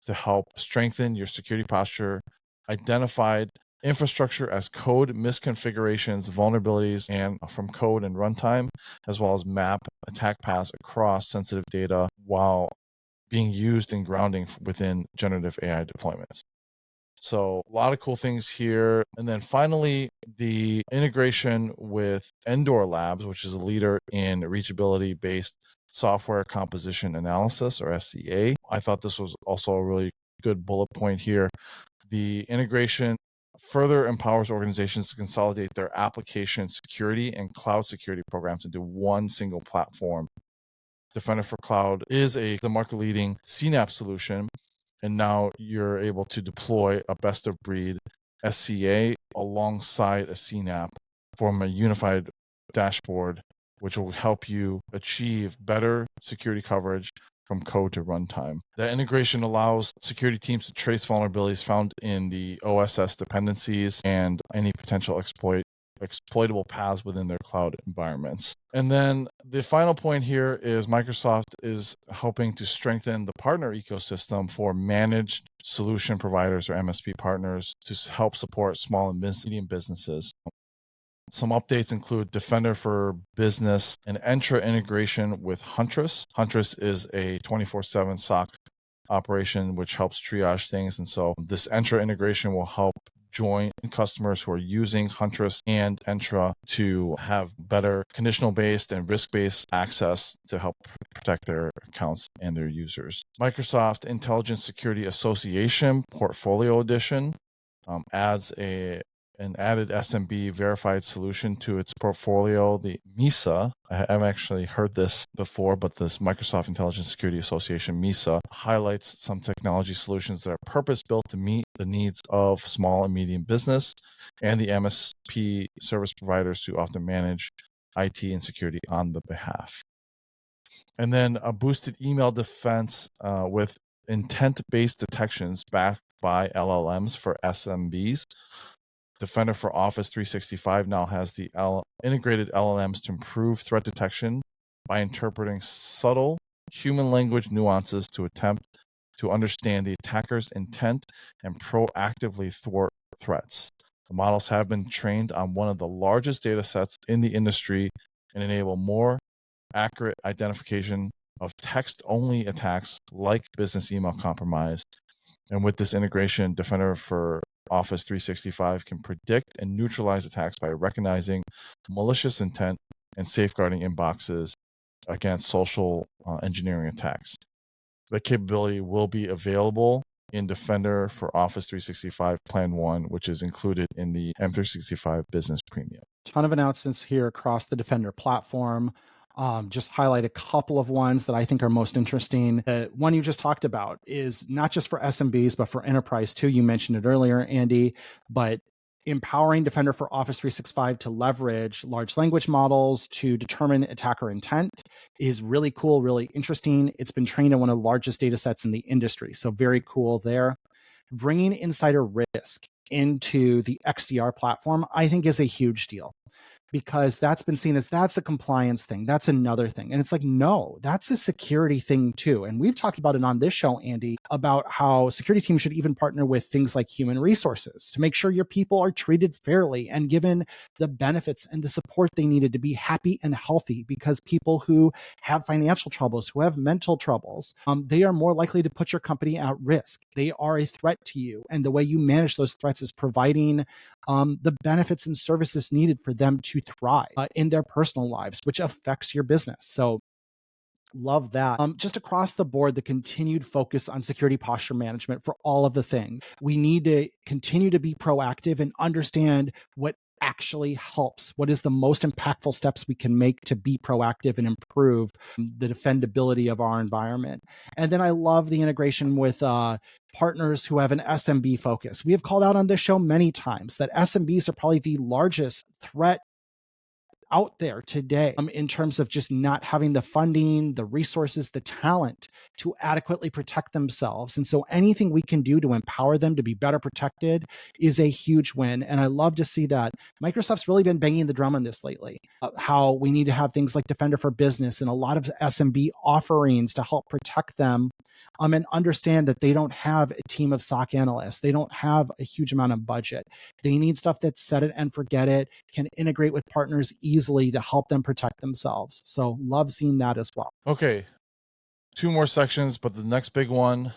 Speaker 2: to help strengthen your security posture, identified infrastructure as code misconfigurations, vulnerabilities, and from code and runtime, as well as map attack paths across sensitive data while being used in grounding within generative AI deployments. So a lot of cool things here. And then finally, the integration with Endor Labs, which is a leader in reachability-based software composition analysis, or SCA. I thought this was also a really good bullet point here. The integration further empowers organizations to consolidate their application security and cloud security programs into one single platform. Defender for Cloud is the market-leading CNAPP solution, and now you're able to deploy a best-of-breed SCA alongside a CNAPP from a unified dashboard, which will help you achieve better security coverage from code to runtime. That integration allows security teams to trace vulnerabilities found in the OSS dependencies and any potential exploitable paths within their cloud environments. And then the final point here is Microsoft is helping to strengthen the partner ecosystem for managed solution providers or MSP partners to help support small and medium businesses. Some updates include Defender for Business and Entra integration with Huntress. Huntress is a 24/7 SOC operation which helps triage things. And so this Entra integration will help join customers who are using Huntress and Entra to have better conditional-based and risk-based access to help protect their accounts and their users. Microsoft Intelligence Security Association Portfolio Edition adds an added SMB verified solution to its portfolio, the MISA. I've actually heard this before, but this Microsoft Intelligence Security Association, MISA, highlights some technology solutions that are purpose-built to meet the needs of small and medium business and the MSP service providers who often manage IT and security on the behalf. And then a boosted email defense with intent-based detections backed by LLMs for SMBs. Defender for Office 365 now has the integrated LLMs to improve threat detection by interpreting subtle human language nuances to attempt to understand the attacker's intent and proactively thwart threats. The models have been trained on one of the largest data sets in the industry and enable more accurate identification of text-only attacks like business email compromise. And with this integration, Defender for Office 365 can predict and neutralize attacks by recognizing malicious intent and safeguarding inboxes against social engineering attacks. The capability will be available in Defender for Office 365 Plan 1, which is included in the M365 Business Premium.
Speaker 3: Ton of announcements here across the Defender platform. Just highlight a couple of ones that I think are most interesting. One you just talked about is not just for SMBs, but for enterprise too. You mentioned it earlier, Andy, but empowering Defender for Office 365 to leverage large language models to determine attacker intent is really cool, really interesting. It's been trained on one of the largest data sets in the industry. So very cool there. Bringing insider risk into the XDR platform, I think, is a huge deal, because that's been seen as that's a compliance thing. That's another thing. And it's like, no, that's a security thing too. And we've talked about it on this show, Andy, about how security teams should even partner with things like human resources to make sure your people are treated fairly and given the benefits and the support they needed to be happy and healthy, because people who have financial troubles, who have mental troubles, they are more likely to put your company at risk. They are a threat to you. And the way you manage those threats is providing the benefits and services needed for them to thrive in their personal lives, which affects your business. So love that. Just across the board, the continued focus on security posture management for all of the things. We need to continue to be proactive and understand what actually helps. What is the most impactful steps we can make to be proactive and improve the defendability of our environment? And then I love the integration with partners who have an SMB focus. We have called out on this show many times that SMBs are probably the largest threat out there today in terms of just not having the funding, the resources, the talent to adequately protect themselves. And so anything we can do to empower them to be better protected is a huge win. And I love to see that Microsoft's really been banging the drum on this lately, how we need to have things like Defender for Business and a lot of SMB offerings to help protect them, and understand that they don't have a team of SOC analysts. They don't have a huge amount of budget. They need stuff that's set it and forget it, can integrate with partners easily to help them protect themselves. So love seeing that as well.
Speaker 2: Okay, 2 more sections, but the next big one,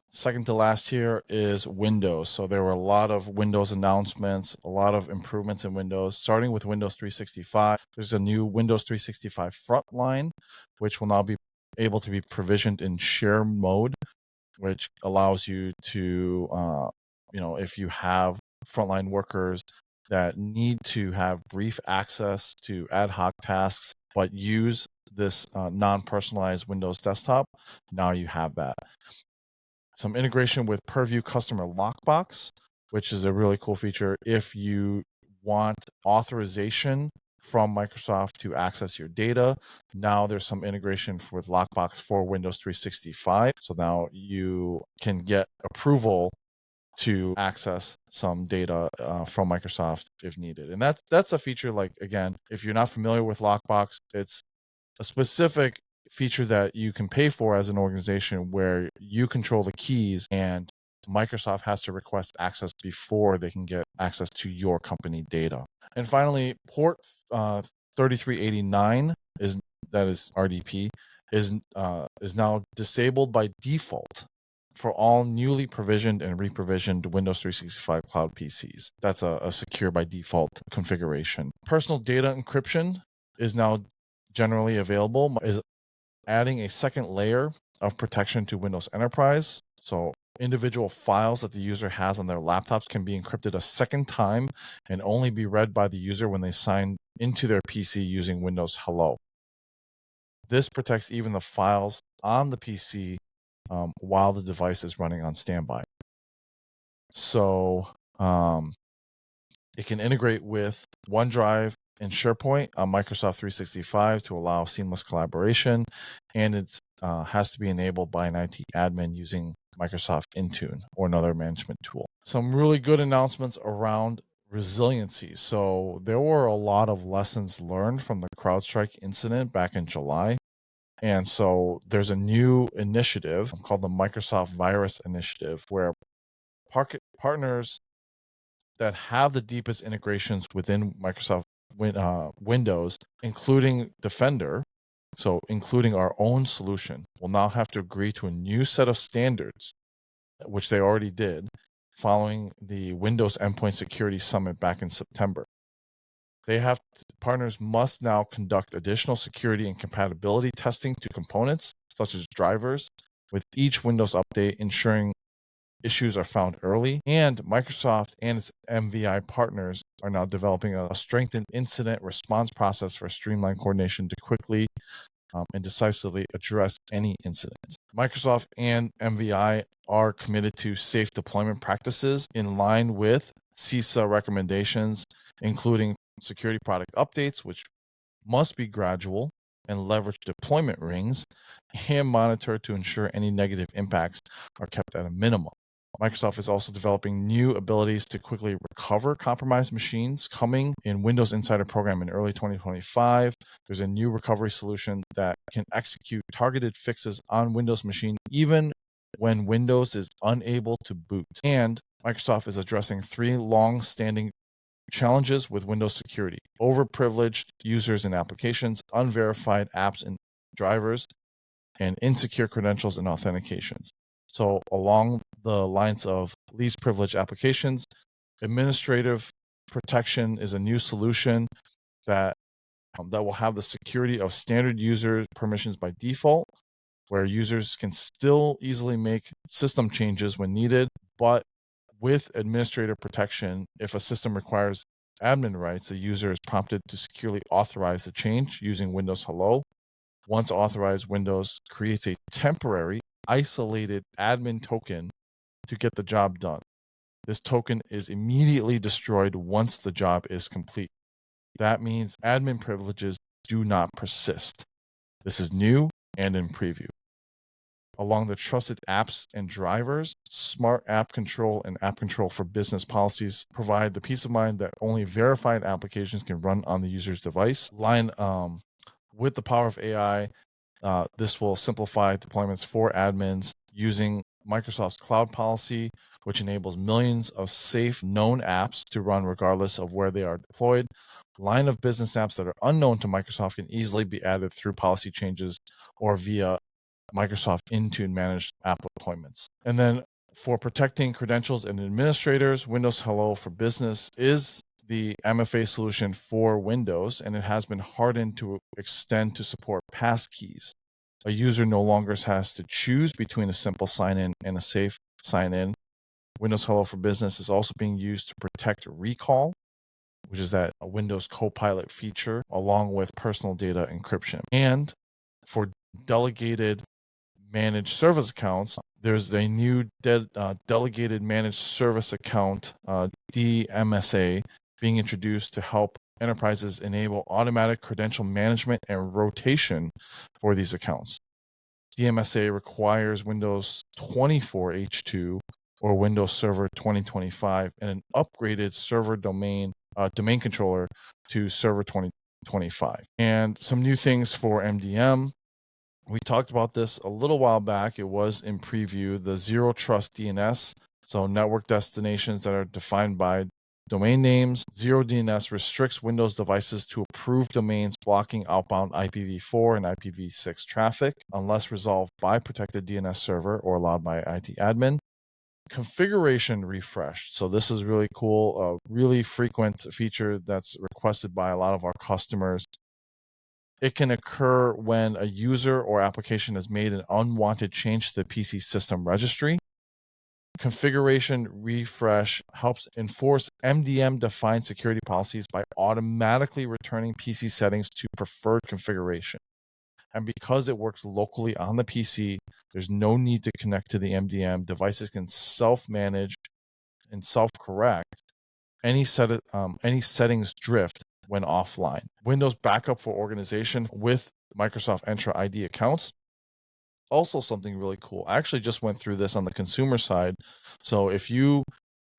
Speaker 2: second to last here, is Windows. So there were a lot of Windows announcements, a lot of improvements in Windows, starting with Windows 365. There's a new Windows 365 Frontline, which will now be able to be provisioned in share mode, which allows you to, if you have frontline workers that need to have brief access to ad hoc tasks, but use this non-personalized Windows desktop, now you have that. Some integration with Purview Customer Lockbox, which is a really cool feature if you want authorization from Microsoft to access your data. Now there's some integration with Lockbox for Windows 365. So now you can get approval to access some data from Microsoft if needed. And that's a feature, like, again, if you're not familiar with Lockbox, it's a specific feature that you can pay for as an organization where you control the keys and Microsoft has to request access before they can get access to your company data. And finally, port 3389 is RDP is now disabled by default for all newly provisioned and reprovisioned Windows 365 cloud PCs. That's a secure by default configuration. Personal data encryption is now generally available, is adding a second layer of protection to Windows Enterprise. So individual files that the user has on their laptops can be encrypted a second time and only be read by the user when they sign into their PC using Windows Hello. This protects even the files on the PC while the device is running on standby. So it can integrate with OneDrive and SharePoint on Microsoft 365 to allow seamless collaboration, and it has to be enabled by an IT admin using Microsoft Intune or another management tool. Some really good announcements around resiliency. So there were a lot of lessons learned from the CrowdStrike incident back in July. And so there's a new initiative called the Microsoft Virus Initiative, where partners that have the deepest integrations within Microsoft Windows, including Defender, so including our own solution, will now have to agree to a new set of standards, which they already did, following the Windows Endpoint Security Summit back in September. Partners must now conduct additional security and compatibility testing to components, such as drivers, with each Windows update, ensuring issues are found early, and Microsoft and its MVI partners are now developing a strengthened incident response process for streamlined coordination to quickly and decisively address any incidents. Microsoft and MVI are committed to safe deployment practices in line with CISA recommendations, including security product updates, which must be gradual and leverage deployment rings and monitor to ensure any negative impacts are kept at a minimum. Microsoft is also developing new abilities to quickly recover compromised machines. Coming in Windows Insider program in early 2025, there's a new recovery solution that can execute targeted fixes on Windows machine even when Windows is unable to boot. And Microsoft is addressing 3 long-standing challenges with Windows security: overprivileged users and applications, unverified apps and drivers, and insecure credentials and authentications. So along the lines of least privileged applications, administrative protection is a new solution that will have the security of standard user permissions by default, where users can still easily make system changes when needed, but with administrator protection, if a system requires admin rights, the user is prompted to securely authorize the change using Windows Hello. Once authorized, Windows creates a temporary, isolated admin token to get the job done. This token is immediately destroyed once the job is complete. That means admin privileges do not persist. This is new and in preview. Along the trusted apps and drivers, Smart App Control and App Control for Business policies provide the peace of mind that only verified applications can run on the user's device. With the power of AI, this will simplify deployments for admins using Microsoft's cloud policy, which enables millions of safe, known apps to run regardless of where they are deployed. Line of business apps that are unknown to Microsoft can easily be added through policy changes or via Microsoft Intune managed app deployments. And then for protecting credentials and administrators, Windows Hello for Business is the MFA solution for Windows, and it has been hardened to extend to support passkeys. A user no longer has to choose between a simple sign-in and a safe sign-in. Windows Hello for Business is also being used to protect recall, which is that Windows Copilot feature, along with personal data encryption. And for delegated managed service accounts, there's a new delegated managed service account, DMSA, being introduced to help enterprises enable automatic credential management and rotation for these accounts. DMSA requires Windows 24 H2 or Windows Server 2025 and an upgraded server domain controller to Server 2025. And some new things for MDM. We talked about this a little while back. It was in preview, the Zero Trust DNS. So network destinations that are defined by domain names. Zero DNS restricts Windows devices to approved domains, blocking outbound IPv4 and IPv6 traffic unless resolved by protected DNS server or allowed by IT admin. Configuration refresh. So this is really cool, a really frequent feature that's requested by a lot of our customers. It can occur when a user or application has made an unwanted change to the PC system registry. Configuration refresh helps enforce MDM-defined security policies by automatically returning PC settings to preferred configuration. And because it works locally on the PC, there's no need to connect to the MDM. Devices can self-manage and self-correct any settings drift when offline. Windows backup for organization with Microsoft Entra ID accounts. Also something really cool. I actually just went through this on the consumer side. So if you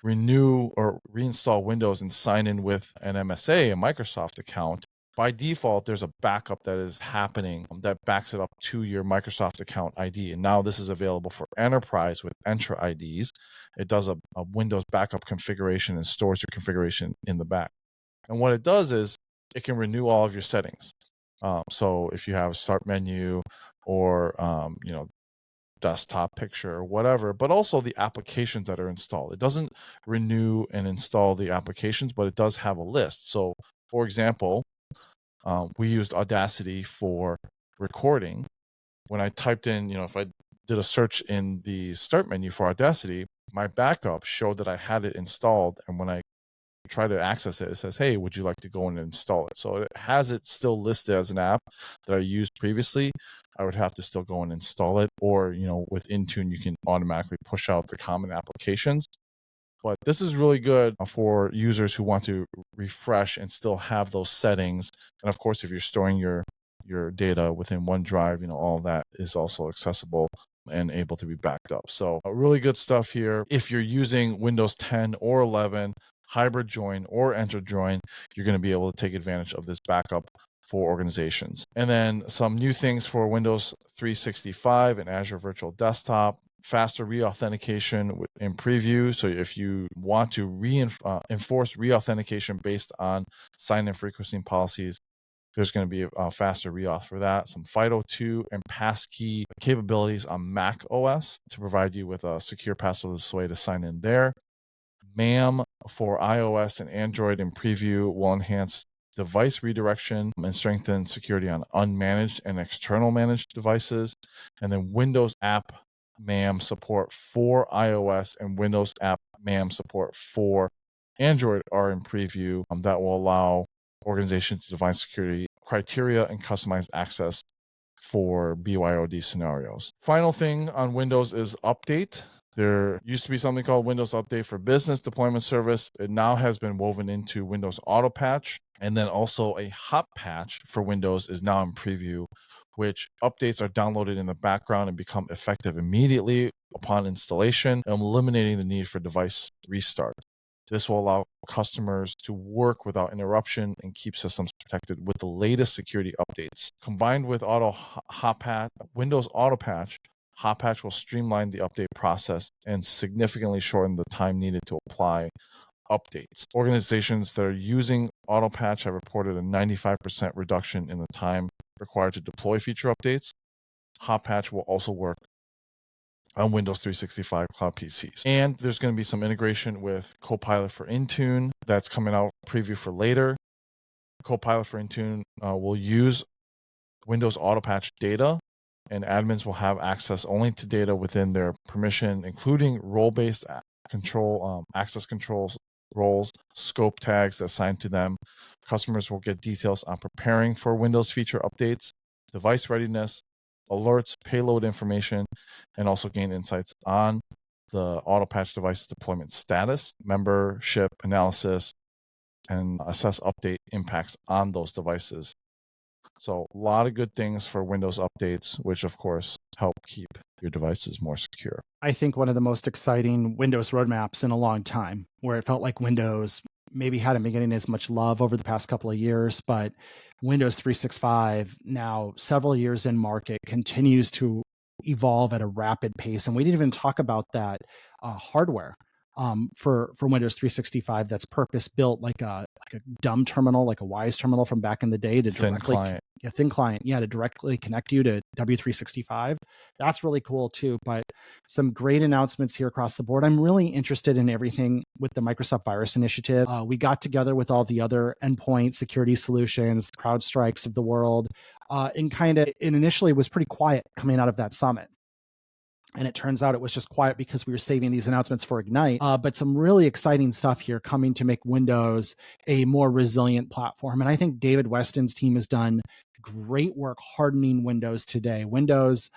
Speaker 2: renew or reinstall Windows and sign in with an MSA, a Microsoft account, by default, there's a backup that is happening that backs it up to your Microsoft account ID. And now this is available for enterprise with Entra IDs. It does a Windows backup configuration and stores your configuration in the back. And what it does is it can renew all of your settings. So if you have a start menu or, desktop picture or whatever, but also the applications that are installed. It doesn't renew and install the applications, but it does have a list. So for example, we used Audacity for recording. When I typed in, if I did a search in the start menu for Audacity, my backup showed that I had it installed. And when I try to access it, it says, hey, would you like to go in and install it? So it has it still listed as an app that I used previously. I would have to still go and install it, or, with Intune, you can automatically push out the common applications. But this is really good for users who want to refresh and still have those settings. And of course, if you're storing your data within OneDrive, all that is also accessible and able to be backed up. So really good stuff here. If you're using Windows 10 or 11, hybrid join or enter join, you're going to be able to take advantage of this backup for organizations. And then some new things for Windows 365 and Azure Virtual Desktop. Faster reauthentication in preview. So if you want to enforce reauthentication based on sign-in frequency policies, there's going to be a faster reauth for that. Some FIDO2 and passkey capabilities on Mac OS to provide you with a secure passwordless way to sign in there. MAM for iOS and Android in preview will enhance device redirection and strengthen security on unmanaged and external managed devices. And then Windows App MAM support for iOS and Windows App MAM support for Android are in preview. That will allow organizations to define security criteria and customize access for BYOD scenarios. Final thing on Windows is Update. There used to be something called Windows Update for Business Deployment Service. It now has been woven into Windows Auto Patch. And then also a hot patch for Windows is now in preview, which updates are downloaded in the background and become effective immediately upon installation, eliminating the need for device restart. This will allow customers to work without interruption and keep systems protected with the latest security updates. Combined with Windows Auto Patch, Hot Patch will streamline the update process and significantly shorten the time needed to apply updates. Organizations that are using Auto Patch have reported a 95% reduction in the time required to deploy feature updates. Hot Patch will also work on Windows 365 cloud PCs. And there's going to be some integration with Copilot for Intune that's coming out preview for later. Copilot for Intune will use Windows Auto Patch data, and admins will have access only to data within their permission, including role-based control, access controls, roles, scope tags assigned to them. Customers will get details on preparing for Windows feature updates, device readiness, alerts, payload information, and also gain insights on the Auto Patch device deployment status, membership analysis, and assess update impacts on those devices. So a lot of good things for Windows updates, which of course help keep your devices more secure.
Speaker 3: I think one of the most exciting Windows roadmaps in a long time, where it felt like Windows maybe hadn't been getting as much love over the past couple of years, but Windows 365, now several years in market, continues to evolve at a rapid pace. And we didn't even talk about that hardware for Windows 365 that's purpose built like a dumb terminal, like a Wise terminal from back in the day to
Speaker 2: thin client,
Speaker 3: to directly connect you to W365. That's really cool too. But some great announcements here across the board. I'm really interested in everything with the Microsoft Virus Initiative. We got together with all the other endpoint security solutions, the CrowdStrikes of the world, and initially was pretty quiet coming out of that summit. And it turns out it was just quiet because we were saving these announcements for Ignite. But some really exciting stuff here coming to make Windows a more resilient platform. And I think David Weston's team has done great work hardening Windows today. Windows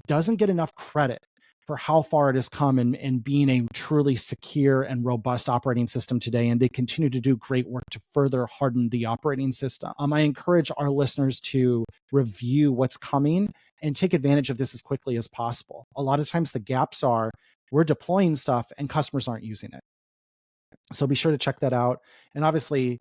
Speaker 3: doesn't get enough credit for how far it has come in being a truly secure and robust operating system today. And they continue to do great work to further harden the operating system. I encourage our listeners to review what's coming and take advantage of this as quickly as possible. A lot of times the gaps are we're deploying stuff and customers aren't using it. So be sure to check that out. And obviously,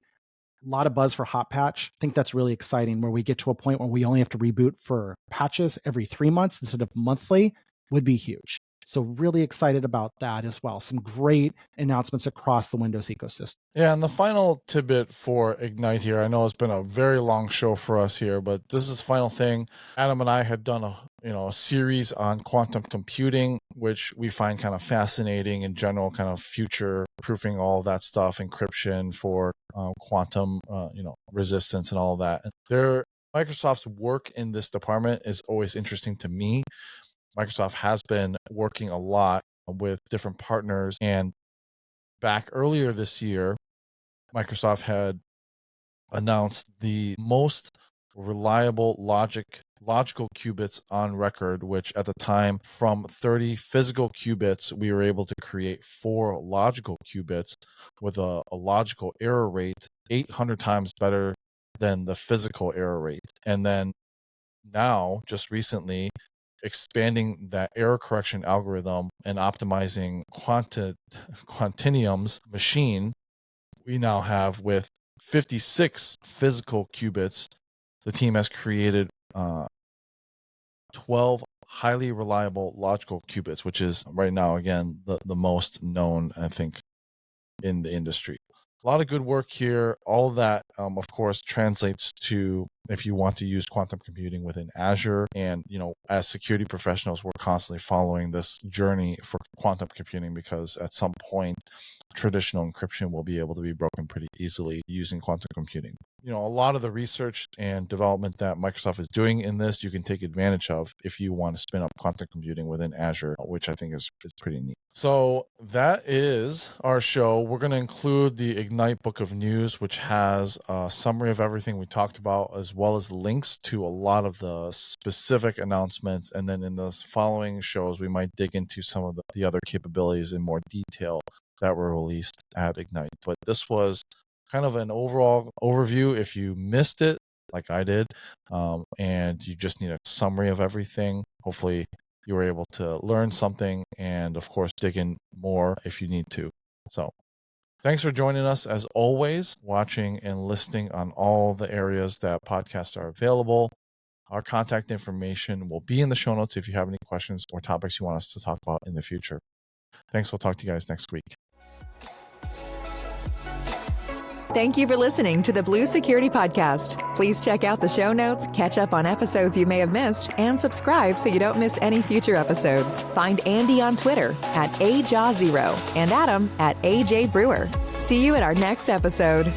Speaker 3: a lot of buzz for Hot Patch. I think that's really exciting, where we get to a point where we only have to reboot for patches every 3 months instead of monthly would be huge. So really excited about that as well. Some great announcements across the Windows ecosystem.
Speaker 2: Yeah, and the final tidbit for Ignite here, I know it's been a very long show for us here, but this is the final thing. Adam and I had done a series on quantum computing, which we find kind of fascinating in general, kind of future proofing all of that stuff, encryption for quantum resistance and all of that. Microsoft's work in this department is always interesting to me. Microsoft has been working a lot with different partners. And back earlier this year, Microsoft had announced the most reliable logical qubits on record, which at the time, from 30 physical qubits, we were able to create 4 logical qubits with a logical error rate 800 times better than the physical error rate. And then now, just recently, expanding that error correction algorithm and optimizing Quantinuum's machine, we now have, with 56 physical qubits, the team has created 12 highly reliable logical qubits, which is right now, again, the most known, I think, in the industry. A lot of good work here. All of that, of course, translates to if you want to use quantum computing within Azure. And, as security professionals, we're constantly following this journey for quantum computing, because at some point, traditional encryption will be able to be broken pretty easily using quantum computing. A lot of the research and development that Microsoft is doing in this, you can take advantage of if you want to spin up quantum computing within Azure, which I think is pretty neat. So that is our show. We're going to include the Ignite Book of News, which has a summary of everything we talked about, as well as links to a lot of the specific announcements. And then in the following shows, we might dig into some of the other capabilities in more detail that were released at Ignite. But this was kind of an overall overview. If you missed it, like I did, and you just need a summary of everything, hopefully you were able to learn something and, of course, dig in more if you need to. So thanks for joining us, as always, watching and listening on all the areas that podcasts are available. Our contact information will be in the show notes if you have any questions or topics you want us to talk about in the future. Thanks. We'll talk to you guys next week.
Speaker 1: Thank you for listening to the Blue Security Podcast. Please check out the show notes, catch up on episodes you may have missed, and subscribe so you don't miss any future episodes. Find Andy on Twitter @AJaw0 and Adam @AJ Brewer. See you at our next episode.